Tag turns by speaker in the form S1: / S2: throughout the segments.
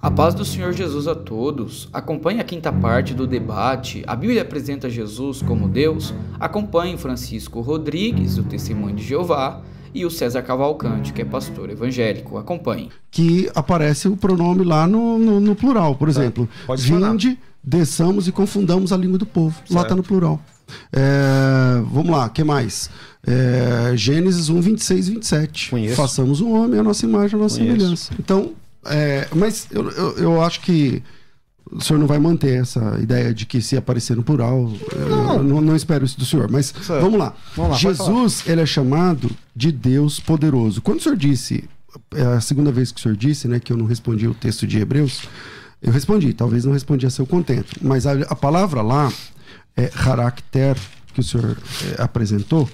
S1: A paz do Senhor Jesus a todos. Acompanhe a quinta parte do debate A Bíblia apresenta Jesus como Deus. Acompanhe Francisco Rodrigues, do Testemunho de Jeová, e o César Cavalcante, que é pastor evangélico. Acompanhe.
S2: Que aparece o pronome lá no plural, por exemplo.
S3: Pode
S2: Vinde, desçamos e confundamos a língua do povo.
S3: Certo.
S2: Lá está no plural. Vamos lá, o que mais? Gênesis 1, 26 e 27.
S3: Conheço.
S2: Façamos o homem, a nossa imagem, a nossa semelhança. Então, mas eu acho que o senhor não vai manter essa ideia de que se aparecer no plural, eu não espero isso do senhor, mas
S3: Certo.
S2: vamos lá.
S3: Vamos lá,
S2: Jesus, ele é chamado de Deus poderoso. Quando o senhor disse, é a segunda vez que o senhor disse, né, que eu não respondi o texto de Hebreus, eu respondi, talvez não respondi a seu contento, mas a palavra lá, Harakter, que o senhor apresentou,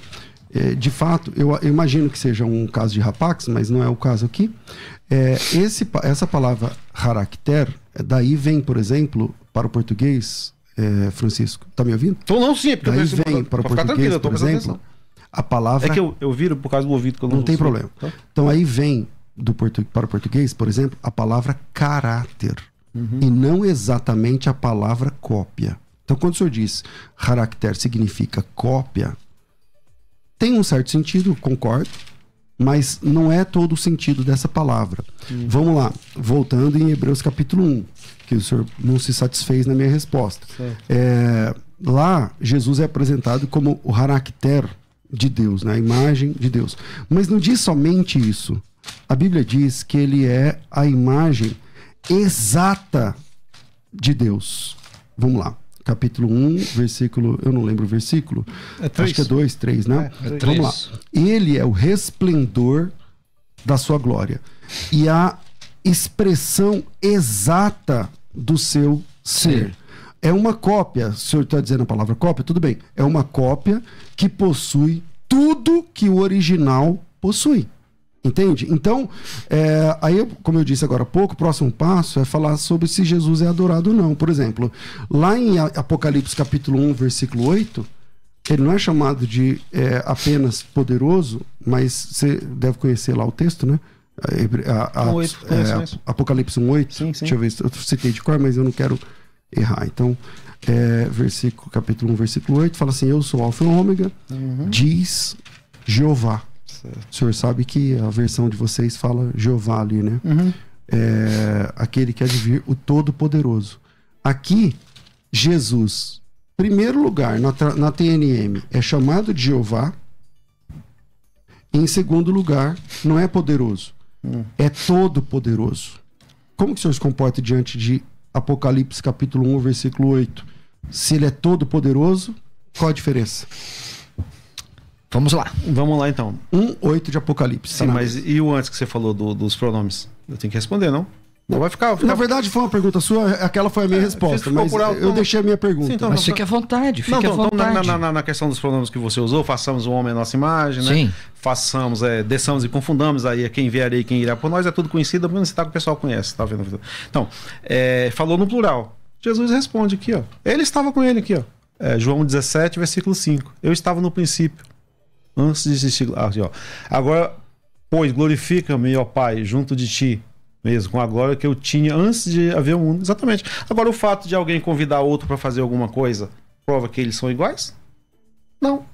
S2: de fato, eu imagino que seja um caso de rapax, mas não é o caso aqui. Essa palavra Harakter, daí vem, por exemplo, para o português, Francisco, tá me ouvindo?
S3: Então não, sim, porque
S2: Daí vem para o português, por exemplo, a palavra...
S3: É que eu viro por causa do ouvido que eu
S2: não tem problema.
S3: Tá?
S2: Então aí vem para o português, por exemplo, a palavra caráter, e não exatamente a palavra cópia. Então quando o senhor diz Harakter significa cópia, tem um certo sentido, concordo, mas não é todo o sentido dessa palavra. Vamos lá, voltando em Hebreus capítulo 1, que o senhor não se satisfez na minha resposta. Lá, Jesus é apresentado como o Harakter de Deus, né? A imagem de Deus. Mas não diz somente isso. A Bíblia diz que ele é a imagem exata de Deus. Vamos lá. Capítulo 1, versículo... Eu não lembro o versículo. Acho que é 2, 3, né? Vamos lá. Ele é o resplendor da sua glória e a expressão exata do seu ser. Sim. É uma cópia. O senhor está dizendo a palavra cópia? Tudo bem. É uma cópia que possui tudo que o original possui. Entende? Então, aí, como eu disse agora há pouco, o próximo passo é falar sobre se Jesus é adorado ou não. Por exemplo, lá em Apocalipse capítulo 1, versículo 8, ele não é chamado de apenas poderoso, mas você deve conhecer lá o texto, né? Apocalipse 1, 8. Sim. Deixa eu ver, eu citei de cor, mas eu não quero errar. Então, capítulo 1, versículo 8, fala assim: eu sou Alfa e Ômega, diz Jeová. O senhor sabe que a versão de vocês fala Jeová ali, né? Aquele que há de vir, o Todo-Poderoso. Aqui, Jesus, primeiro lugar, na TNM, é chamado de Jeová. Em segundo lugar, não é poderoso, é Todo-Poderoso. Como que o senhor se comporta diante de Apocalipse capítulo 1, versículo 8? Se ele é Todo-Poderoso, qual a diferença?
S3: Vamos lá então.
S2: 1:8 de Apocalipse.
S3: Sim, mas e o antes que você falou dos pronomes? Eu tenho que responder, não? Não vai ficar.
S2: Na verdade, foi uma pergunta sua, aquela foi a minha resposta, mas eu deixei a minha pergunta. Sim,
S1: então, mas fique à vontade, fique à vontade.
S3: Então, na questão dos pronomes que você usou, façamos o homem a nossa imagem, né?
S1: Sim.
S3: Façamos, desçamos e confundamos aí quem vier e quem irá por nós, é tudo conhecido, mas que o pessoal conhece, tá vendo? Então, falou no plural. Jesus responde aqui, ó. Ele estava com ele aqui, ó. João 17, versículo 5. Eu estava no princípio. Antes de existir. Agora, pois, glorifica-me, ó Pai, junto de ti, mesmo, com a glória que eu tinha antes de haver o mundo. Exatamente. Agora, o fato de alguém convidar outro para fazer alguma coisa, prova que eles são iguais? Não.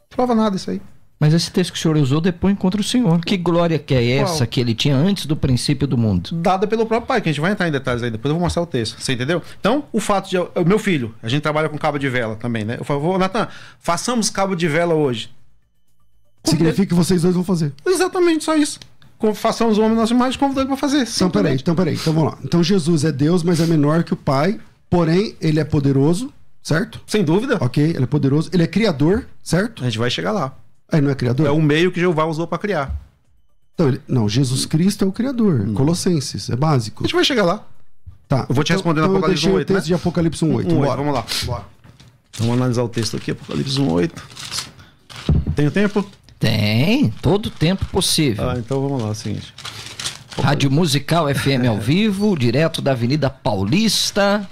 S3: Prova nada isso aí.
S1: Mas esse texto que o senhor usou depõe contra o senhor. Que glória que é essa que ele tinha antes do princípio do mundo?
S3: Dada pelo próprio Pai, que a gente vai entrar em detalhes aí, depois eu vou mostrar o texto. Você entendeu? Então, o fato de... Meu filho, a gente trabalha com cabo de vela também, né? Eu falo, Natan, façamos cabo de vela hoje.
S2: Significa que vocês dois vão fazer.
S3: Exatamente, só isso. Façamos o homem nossa imagem, convidando ele para fazer.
S2: Então, peraí. Então, vamos lá. Então, Jesus é Deus, mas é menor que o Pai. Porém, ele é poderoso, certo?
S3: Sem dúvida.
S2: Ok, ele é poderoso. Ele é criador, certo?
S3: A gente vai chegar lá.
S2: Ele não é criador?
S3: É o meio que Jeová usou para criar.
S2: Então, Jesus Cristo é o criador. Colossenses, é básico.
S3: A gente vai chegar lá.
S2: Tá.
S3: Eu vou te responder no Apocalipse 1:8,
S2: o texto de Apocalipse 1:8. Bora.
S3: Vamos lá. Bora. Vamos analisar o texto aqui, Apocalipse 1:8. Tem tempo?
S1: Tem, todo o tempo possível.
S3: Então vamos lá, é o seguinte.
S1: Rádio Musical FM ao vivo, direto da Avenida Paulista.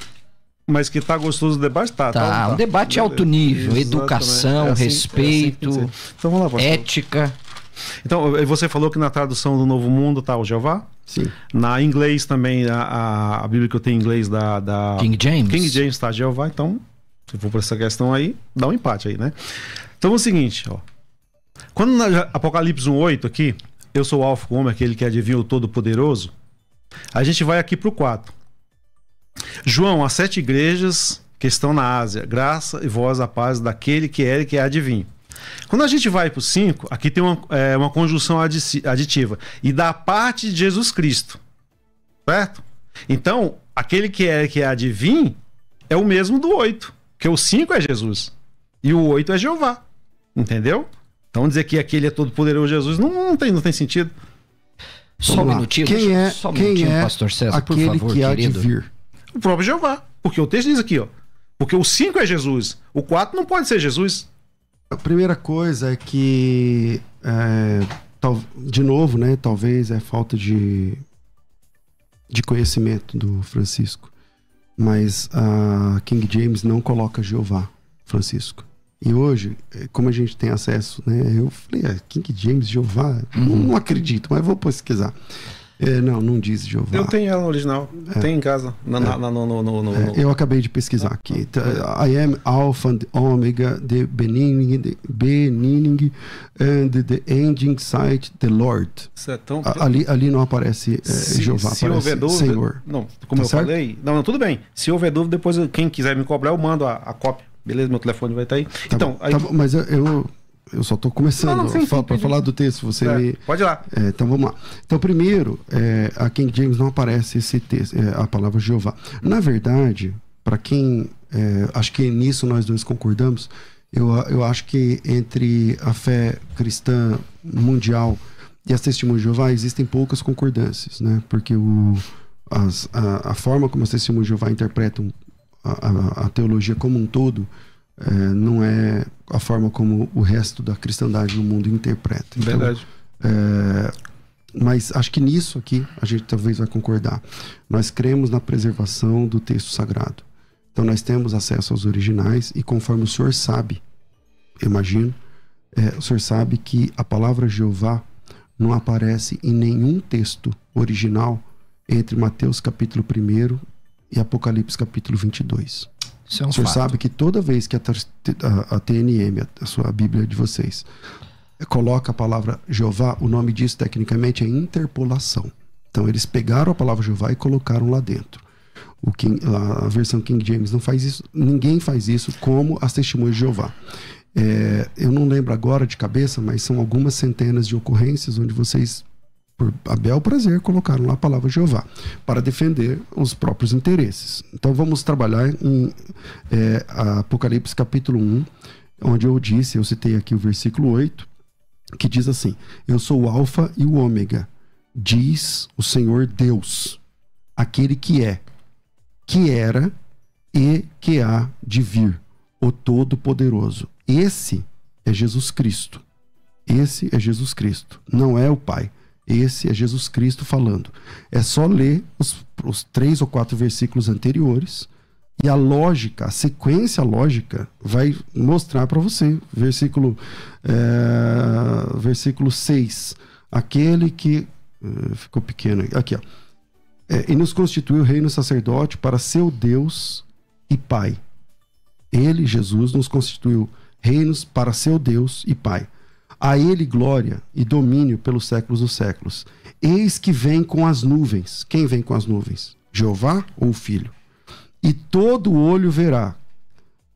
S3: Mas que tá gostoso o debate, tá?
S1: Um debate alto nível,
S3: Exatamente.
S1: educação, respeito,
S3: então, vamos lá,
S1: ética.
S3: Então, você falou que na tradução do Novo Mundo tá o Jeová?
S2: Sim.
S3: Na inglês também, a Bíblia que eu tenho em inglês da
S1: King James.
S3: King James tá Jeová, então, se for por essa questão aí, dá um empate aí, né? Então é o seguinte, ó. Quando na Apocalipse 1:8 aqui, eu sou o Alfa e Ômega, aquele que adivinha o Todo-Poderoso, a gente vai aqui pro 4. João, as 7 igrejas que estão na Ásia, graça e voz a paz daquele que é e que adivinha. Quando a gente vai pro 5, aqui tem uma conjunção aditiva. E da parte de Jesus Cristo. Certo? Então, aquele que é e que adivinha é o mesmo do 8. Porque o 5 é Jesus. E o 8 é Jeová. Entendeu? Então dizer que aquele é todo poderoso Jesus não tem sentido.
S1: Só um minutinho, só um minutinho, pastor César, por favor,
S2: que há de
S1: querido.
S2: vir?
S3: O próprio Jeová. Porque o texto diz aqui, ó. Porque o 5 é Jesus. O 4 não pode ser Jesus.
S2: A primeira coisa é que, de novo, né? Talvez é falta de conhecimento do Francisco. Mas a King James não coloca Jeová, Francisco. E hoje, como a gente tem acesso, né? Eu falei, King James, Jeová, não acredito, mas vou pesquisar. Não diz Jeová.
S3: Eu tenho ela no original, tem em casa.
S2: Eu acabei de pesquisar aqui. I am Alpha and Omega, the beginning and the ending sight, the Lord.
S3: Então,
S2: ali não aparece Jeová,
S3: se
S2: aparece
S3: houver dúvida,
S2: Senhor.
S3: Não, como eu falei, tudo bem. Se houver dúvida, depois quem quiser me cobrar, eu mando a cópia. Beleza, meu telefone vai estar aí.
S2: Tá bom, mas eu só estou começando para falar do texto.
S3: Pode ir lá.
S2: Então vamos lá. Então, primeiro, a King James não aparece esse texto, a palavra Jeová. Na verdade, para quem. Acho que nisso nós dois concordamos. Eu acho que entre a fé cristã mundial e as testemunhas de Jeová existem poucas concordâncias, né? Porque a forma como as testemunhas de Jeová interpretam a teologia como um todo não é a forma como o resto da cristandade no mundo interpreta. Então,
S3: verdade.
S2: Mas acho que nisso aqui a gente talvez vai concordar. Nós cremos na preservação do texto sagrado. Então nós temos acesso aos originais e conforme o senhor sabe, imagino, o senhor sabe que a palavra Jeová não aparece em nenhum texto original entre Mateus capítulo 1 e Apocalipse capítulo 22.
S1: Isso é um
S2: o senhor
S1: fato.
S2: sabe que toda vez que a TNM, a sua Bíblia de vocês, coloca a palavra Jeová, o nome disso tecnicamente é interpolação. Então eles pegaram a palavra Jeová e colocaram lá dentro. A versão King James não faz isso, ninguém faz isso como as testemunhas de Jeová. Eu não lembro agora de cabeça, mas são algumas centenas de ocorrências onde vocês, por a bel prazer, colocaram lá a palavra Jeová para defender os próprios interesses. Então vamos trabalhar em Apocalipse capítulo 1, onde eu citei aqui o versículo 8, que diz assim: eu sou o Alfa e o Ômega, diz o Senhor Deus, aquele que é, que era e que há de vir, o Todo-Poderoso. Esse é Jesus Cristo. Esse é Jesus Cristo, não é o Pai. Esse é Jesus Cristo falando. É só ler os 3 ou 4 versículos anteriores e a lógica, a sequência lógica vai mostrar para você. Versículo 6. Aquele que... ficou pequeno aqui, ó. E nos constituiu reino sacerdote para seu Deus e Pai. Ele, Jesus, nos constituiu reinos para seu Deus e Pai. A ele glória e domínio pelos séculos dos séculos. Eis que vem com as nuvens. Quem vem com as nuvens? Jeová ou o Filho? E todo olho verá.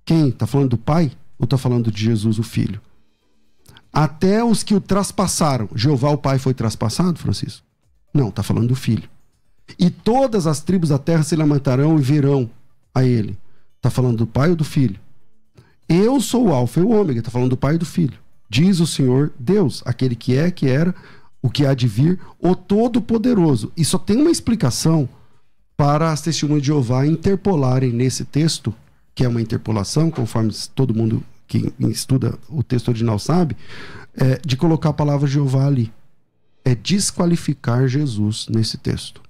S2: Quem? Está falando do Pai ou está falando de Jesus, o Filho? Até os que o traspassaram. Jeová, o Pai, foi traspassado, Francisco? Não, está falando do Filho. E todas as tribos da terra se levantarão e verão a ele. Está falando do Pai ou do Filho? Eu sou o Alfa e o Ômega. Está falando do Pai e do Filho. Diz o Senhor Deus, aquele que é, que era, o que há de vir, o Todo-Poderoso. E só tem uma explicação para as testemunhas de Jeová interpolarem nesse texto, que é uma interpolação, conforme todo mundo que estuda o texto original sabe, de colocar a palavra Jeová ali. É desqualificar Jesus nesse texto.